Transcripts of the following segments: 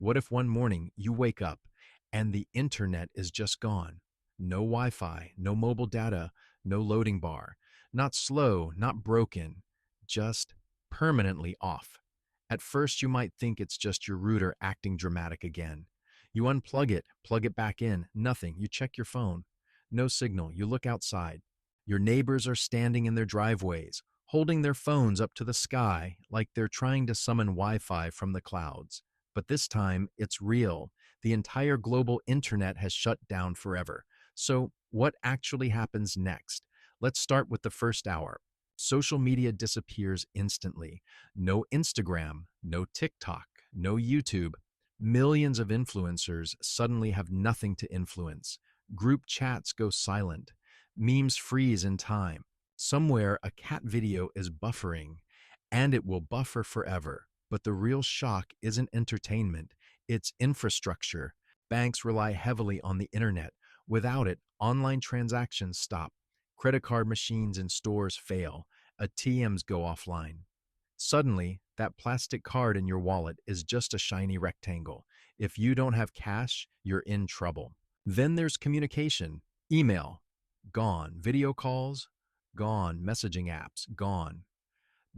What if one morning you wake up and the internet is just gone? No Wi Fi, no mobile data, no loading bar. Not slow, not broken, just permanently off. At first, you might think it's just your router acting dramatic again. You unplug it, plug it back in, nothing. You check your phone. No signal. You look outside. Your neighbors are standing in their driveways, holding their phones up to the sky like they're trying to summon Wi Fi from the clouds. But this time, it's real. The entire global internet has shut down forever. So, what actually happens next? Let's start with the first hour. Social media disappears instantly. No Instagram, no TikTok, no YouTube. Millions of influencers suddenly have nothing to influence. Group chats go silent. Memes freeze in time. Somewhere a cat video is buffering, and it will buffer forever. But the real shock isn't entertainment, it's infrastructure. Banks rely heavily on the internet. Without it, online transactions stop. Credit card machines in stores fail. ATMs go offline. Suddenly, that plastic card in your wallet is just a shiny rectangle. If you don't have cash, you're in trouble. Then there's communication. Email, gone. Video calls, gone. Messaging apps, gone.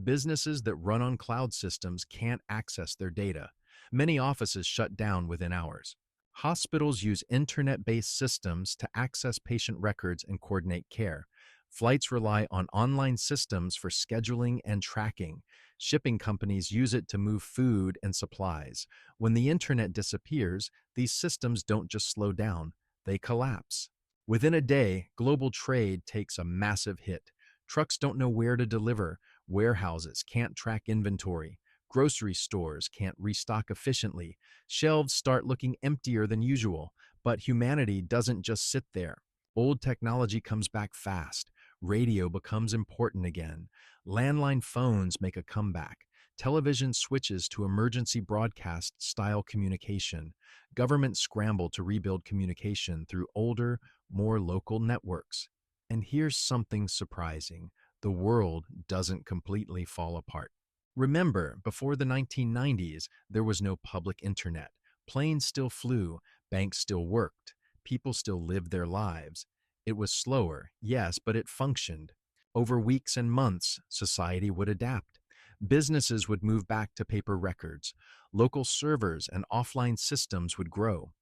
Businesses that run on cloud systems can't access their data. Many offices shut down within hours. Hospitals use internet-based systems to access patient records and coordinate care. Flights rely on online systems for scheduling and tracking. Shipping companies use it to move food and supplies. When the internet disappears, these systems don't just slow down, they collapse. Within a day, global trade takes a massive hit. Trucks don't know where to deliver. Warehouses can't track inventory. Grocery stores can't restock efficiently. Shelves start looking emptier than usual. But humanity doesn't just sit there. Old technology comes back fast. Radio becomes important again. Landline phones make a comeback. Television switches to emergency broadcast style communication. Governments scramble to rebuild communication through older, more local networks. And here's something surprising. The world doesn't completely fall apart. Remember, before the 1990s, there was no public internet. Planes still flew, banks still worked, people still lived their lives. It was slower, yes, but it functioned. Over weeks and months, society would adapt. Businesses would move back to paper records. Local servers and offline systems would grow.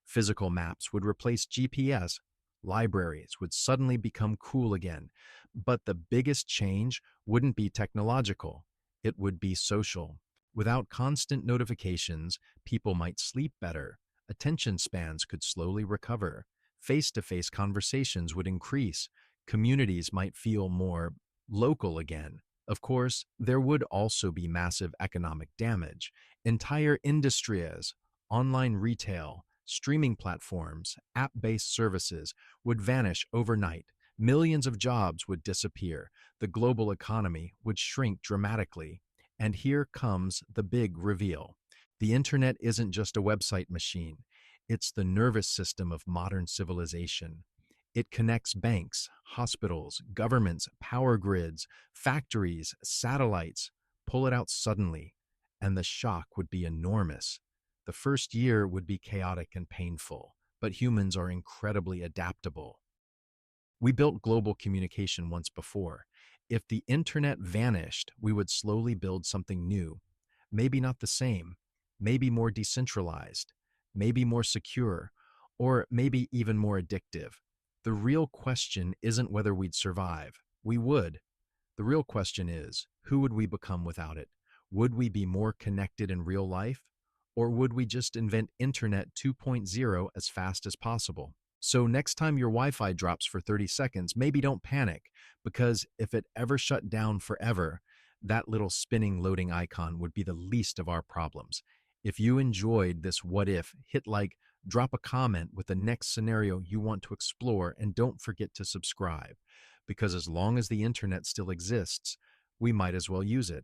Physical maps would replace GPS. Libraries would suddenly become cool again. But the biggest change wouldn't be technological. It would be social. Without constant notifications, people might sleep better. Attention spans could slowly recover. Face-to-face conversations would increase. Communities might feel more local again. Of course, there would also be massive economic damage. Entire industries, online retail, streaming platforms, app-based services would vanish overnight. Millions of jobs would disappear. The global economy would shrink dramatically. And here comes the big reveal. The internet isn't just a website machine. It's the nervous system of modern civilization. It connects banks, hospitals, governments, power grids, factories, satellites. Pull it out suddenly, and the shock would be enormous. The first year would be chaotic and painful, but humans are incredibly adaptable. We built global communication once before. If the internet vanished, we would slowly build something new. Maybe not the same, maybe more decentralized, maybe more secure, or maybe even more addictive. The real question isn't whether we'd survive. We would. The real question is, who would we become without it? Would we be more connected in real life? Or would we just invent Internet 2.0 as fast as possible? So next time your Wi-Fi drops for 30 seconds, maybe don't panic, because if it ever shut down forever, that little spinning loading icon would be the least of our problems. If you enjoyed this what if, hit like, drop a comment with the next scenario you want to explore, and don't forget to subscribe, because as long as the internet still exists, we might as well use it.